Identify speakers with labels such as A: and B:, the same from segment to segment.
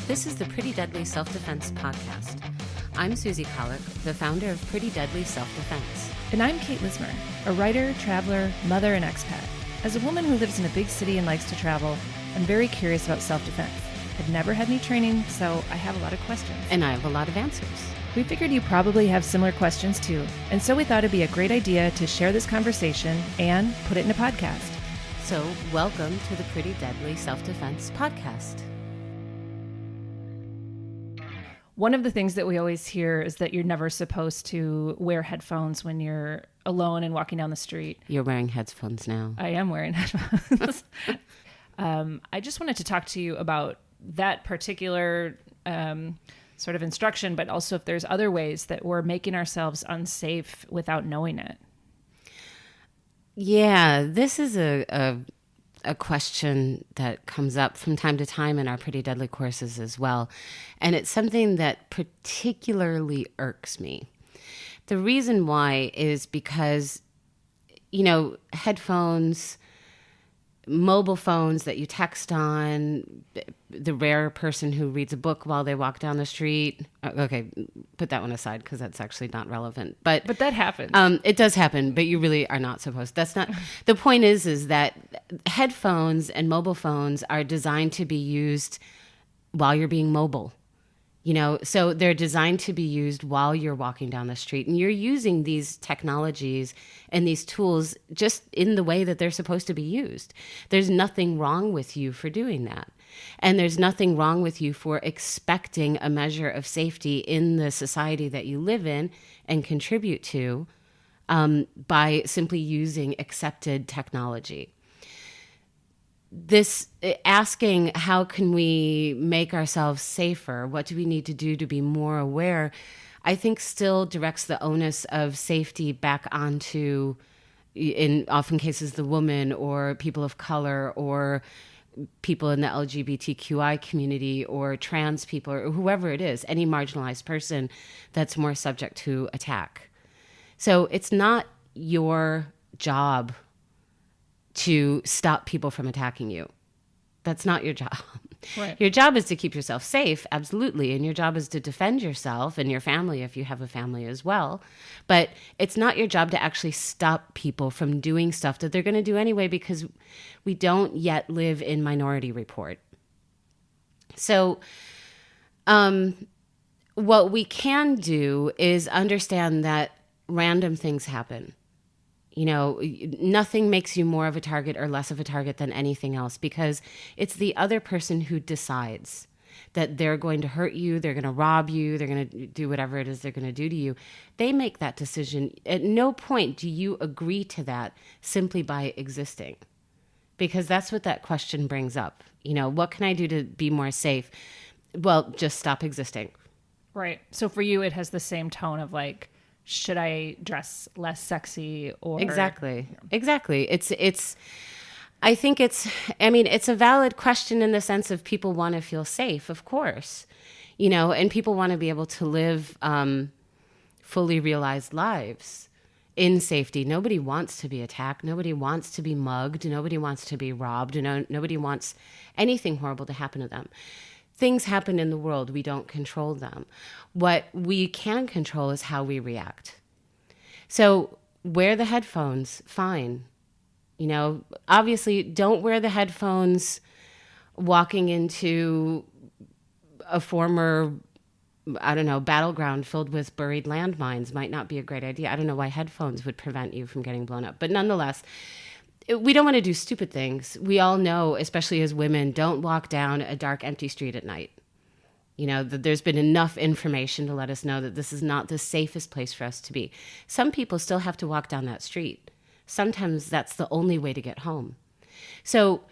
A: This is the Pretty Deadly Self-Defense Podcast. I'm Susie Kahlich, the founder of Pretty Deadly Self-Defense.
B: And I'm Kate Lismer, a writer, traveler, mother, and expat. As a woman who lives in a big city and likes to travel, I'm very curious about self-defense. I've never had any training, so I have a lot of questions.
A: And I have a lot of answers.
B: We figured you probably have similar questions too, and so we thought it'd be a great idea to share this conversation and put it in a podcast.
A: So welcome to the Pretty Deadly Self-Defense Podcast.
B: One of the things that we always hear is that you're never supposed to wear headphones when you're alone and walking down the street.
A: You're wearing headphones now.
B: I am wearing headphones. I just wanted to talk to you about that particular sort of instruction, but also if there's other ways that we're making ourselves unsafe without knowing it.
A: Yeah, this is a question that comes up from time to time in our Pretty Deadly courses as well. And it's something that particularly irks me. The reason why is because, headphones, mobile phones that you text on, the rare person who reads a book while they walk down the street. Okay, put that one aside because that's actually not relevant. But
B: that happens.
A: It does happen, but you really are not supposed. That's not the point. Is that headphones and mobile phones are designed to be used while you're being mobile. So they're designed to be used while you're walking down the street, and you're using these technologies and these tools just in the way that they're supposed to be used. There's nothing wrong with you for doing that. And there's nothing wrong with you for expecting a measure of safety in the society that you live in and contribute to by simply using accepted technology. This asking, how can we make ourselves safer? What do we need to do to be more aware? I think still directs the onus of safety back onto, in often cases, the woman or people of color or people in the LGBTQI community or trans people or whoever it is, any marginalized person that's more subject to attack. So it's not your job to stop people from attacking you. That's not your job.
B: Right.
A: Your job is to keep yourself safe, absolutely, and your job is to defend yourself and your family if you have a family as well. But it's not your job to actually stop people from doing stuff that they're going to do anyway because we don't yet live in Minority Report. So what we can do is understand that random things happen. Nothing makes you more of a target or less of a target than anything else because it's the other person who decides that they're going to hurt you, they're going to rob you, they're going to do whatever it is they're going to do to you. They make that decision. At no point do you agree to that simply by existing, because that's what that question brings up. What can I do to be more safe? Well, just stop existing.
B: Right. So for you, it has the same tone of like, should I dress less sexy or
A: Exactly. I think it's a valid question in the sense of people want to feel safe, of course, and people want to be able to live fully realized lives in safety. Nobody wants to be attacked. Nobody wants to be mugged. Nobody wants to be robbed. Nobody wants anything horrible to happen to them. Things happen in the world. We don't control them. What we can control is how we react. So wear the headphones, fine. Obviously don't wear the headphones walking into a former, battleground filled with buried landmines might not be a great idea. I don't know why headphones would prevent you from getting blown up. But nonetheless, we don't want to do stupid things. We all know, especially as women, don't walk down a dark, empty street at night. That there's been enough information to let us know that this is not the safest place for us to be. Some people still have to walk down that street. Sometimes that's the only way to get home. So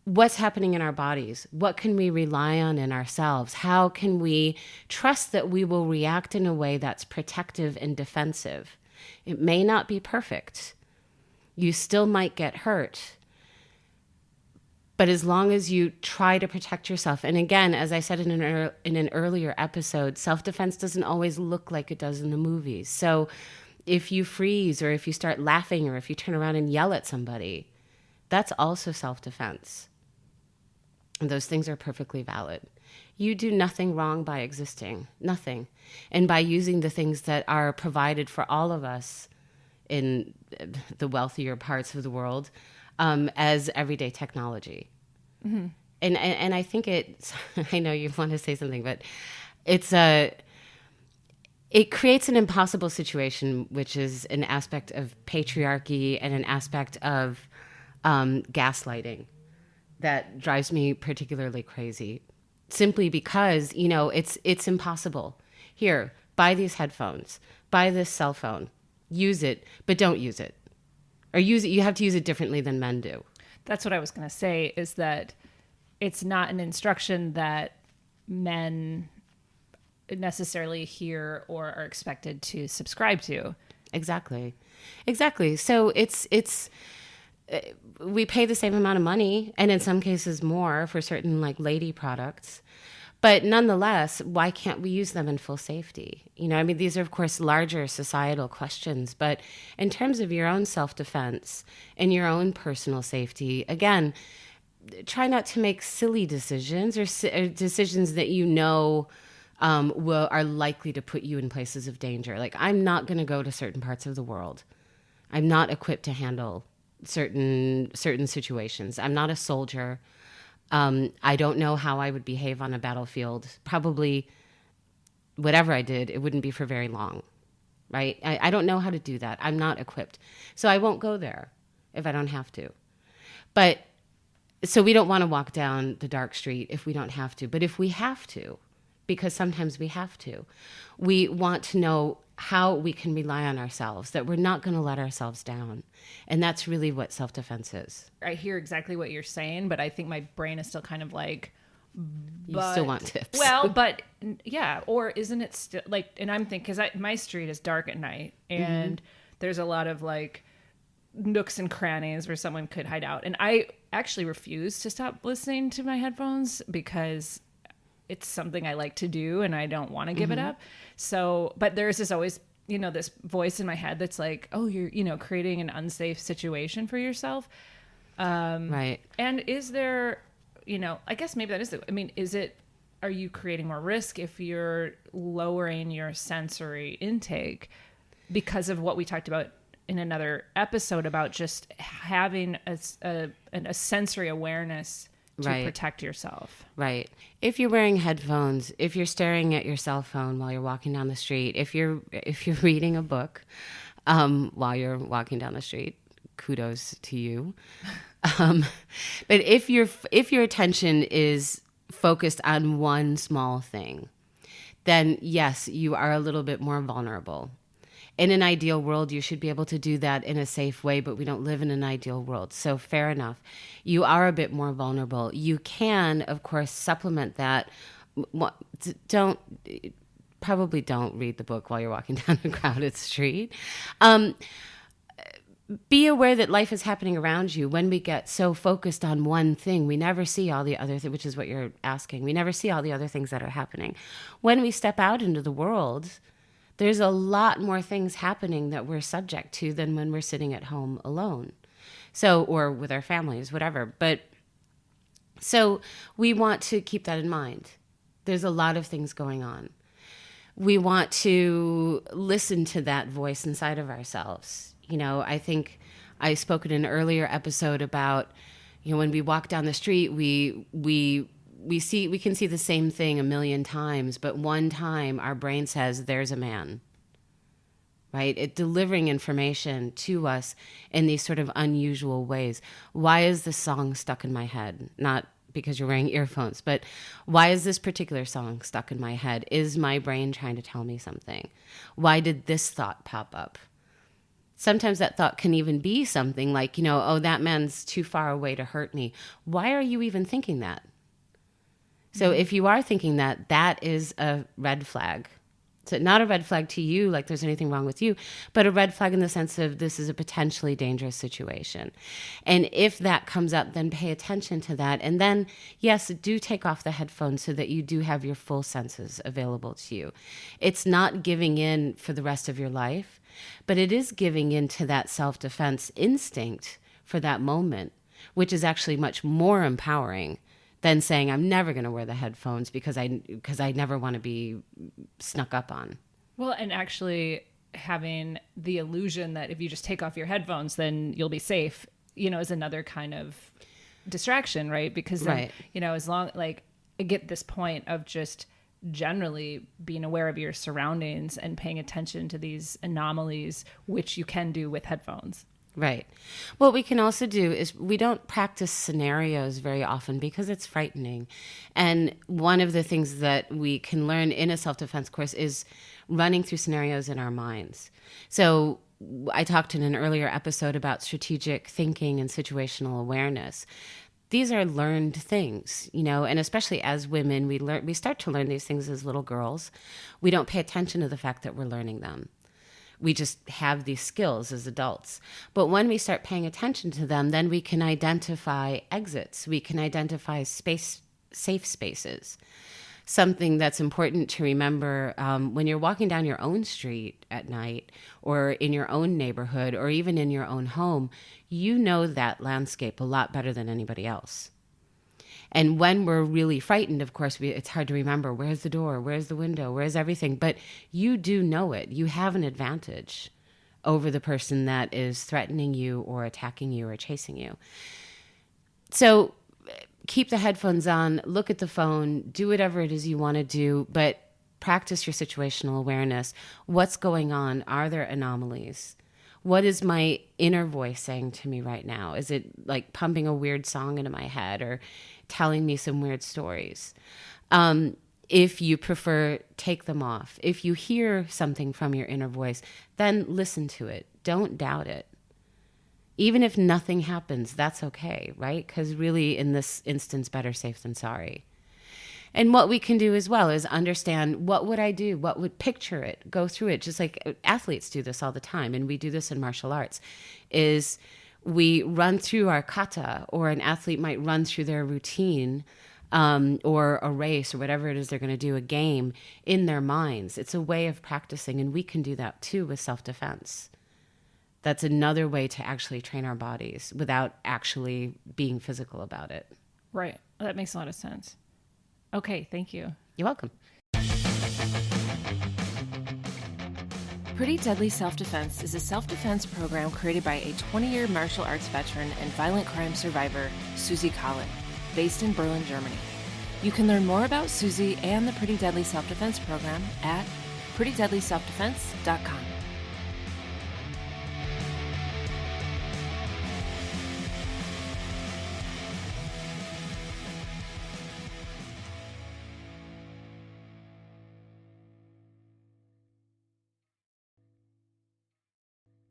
A: what's happening in our bodies? What can we rely on in ourselves? How can we trust that we will react in a way that's protective and defensive? It may not be perfect. You still might get hurt. But as long as you try to protect yourself, and again, as I said in an earlier episode, self-defense doesn't always look like it does in the movies. So if you freeze or if you start laughing or if you turn around and yell at somebody, that's also self-defense. And those things are perfectly valid. You do nothing wrong by existing, nothing. And by using the things that are provided for all of us in the wealthier parts of the world as everyday technology. Mm-hmm. And I think it's, I know you want to say something, but it creates an impossible situation, which is an aspect of patriarchy and an aspect of gaslighting that drives me particularly crazy. Simply because, it's impossible. Here, buy these headphones, buy this cell phone, use it, but don't use it. Or use it, you have to use it differently than men do.
B: That's what I was going to say, is that it's not an instruction that men necessarily hear or are expected to subscribe to.
A: Exactly. So it's we pay the same amount of money, and in some cases more, for certain like lady products. But nonetheless, why can't we use them in full safety? These are, of course, larger societal questions. But in terms of your own self-defense and your own personal safety, again, try not to make silly decisions or decisions that are likely to put you in places of danger. Like, I'm not going to go to certain parts of the world. I'm not equipped to handle certain situations. I'm not a soldier. I don't know how I would behave on a battlefield. Probably whatever I did, it wouldn't be for very long, right? I don't know how to do that. I'm not equipped. So I won't go there if I don't have to. But so we don't want to walk down the dark street if we don't have to. But if we have to, because sometimes we have to, we want to know how we can rely on ourselves, that we're not going to let ourselves down. And that's really what self-defense is.
B: I hear exactly what you're saying, but I think my brain is still kind of like,
A: you still want tips.
B: Well, but yeah, or isn't it still like, and I'm thinking, because my street is dark at night, and there's a lot of like nooks and crannies where someone could hide out. And I actually refuse to stop listening to my headphones because it's something I like to do and I don't want to give it up. So, but there's this always, this voice in my head that's like, oh, you're, creating an unsafe situation for yourself.
A: Right.
B: And is there, I guess maybe that is are you creating more risk if you're lowering your sensory intake because of what we talked about in another episode about just having a sensory awareness to protect yourself?
A: Right. If you're wearing headphones, if you're staring at your cell phone while you're walking down the street, if you're reading a book while you're walking down the street, kudos to you. But if your attention is focused on one small thing, then yes, you are a little bit more vulnerable. In an ideal world, you should be able to do that in a safe way, but we don't live in an ideal world. So fair enough. You are a bit more vulnerable. You can, of course, supplement that. Probably don't read the book while you're walking down a crowded street. Be aware that life is happening around you. When we get so focused on one thing, we never see all the other things, which is what you're asking. We never see all the other things that are happening. When we step out into the world, there's a lot more things happening that we're subject to than when we're sitting at home alone. So, or with our families, whatever. But so we want to keep that in mind. There's a lot of things going on. We want to listen to that voice inside of ourselves. I think I spoke in an earlier episode about, when we walk down the street, we can see the same thing a million times, but one time our brain says, there's a man, right? It delivering information to us in these sort of unusual ways. Why is this song stuck in my head? Not because you're wearing earphones, but why is this particular song stuck in my head? Is my brain trying to tell me something? Why did this thought pop up? Sometimes that thought can even be something like, oh, that man's too far away to hurt me. Why are you even thinking that? So if you are thinking that, that is a red flag. So not a red flag to you, like there's anything wrong with you, but a red flag in the sense of this is a potentially dangerous situation. And if that comes up, then pay attention to that. And then, yes, do take off the headphones so that you do have your full senses available to you. It's not giving in for the rest of your life, but it is giving in to that self-defense instinct for that moment, which is actually much more empowering than saying, I'm never going to wear the headphones because I never want to be snuck up on.
B: Well, and actually having the illusion that if you just take off your headphones, then you'll be safe, is another kind of distraction, right? Because then, as long, like, I get this point of just generally being aware of your surroundings and paying attention to these anomalies, which you can do with headphones.
A: Right. What we can also do is we don't practice scenarios very often because it's frightening. And one of the things that we can learn in a self-defense course is running through scenarios in our minds. So I talked in an earlier episode about strategic thinking and situational awareness. These are learned things, and especially as women, we start to learn these things as little girls. We don't pay attention to the fact that we're learning them. We just have these skills as adults. But when we start paying attention to them, then we can identify exits. We can identify safe spaces. Something that's important to remember when you're walking down your own street at night or in your own neighborhood or even in your own home, you know that landscape a lot better than anybody else. And when we're really frightened, of course, it's hard to remember, where's the door, where's the window, where's everything? But you do know it. You have an advantage over the person that is threatening you or attacking you or chasing you. So keep the headphones on, look at the phone, do whatever it is you want to do, but practice your situational awareness. What's going on? Are there anomalies? What is my inner voice saying to me right now? Is it like pumping a weird song into my head or telling me some weird stories? If you prefer, take them off. If you hear something from your inner voice, then listen to it. Don't doubt it. Even if nothing happens, that's okay, right? Because really, in this instance, better safe than sorry. And what we can do as well is understand, what would I do? What would picture it? Go through it. Just like athletes do this all the time. And we do this in martial arts, is we run through our kata, or an athlete might run through their routine or a race or whatever it is they're going to do, a game, in their minds. It's a way of practicing. And we can do that too with self-defense. That's another way to actually train our bodies without actually being physical about it.
B: Right. That makes a lot of sense. Okay, thank you.
A: You're welcome.
C: Pretty Deadly Self-Defense is a self-defense program created by a 20-year martial arts veteran and violent crime survivor, Susie Kahlich, based in Berlin, Germany. You can learn more about Susie and the Pretty Deadly Self-Defense program at prettydeadlyselfdefense.com.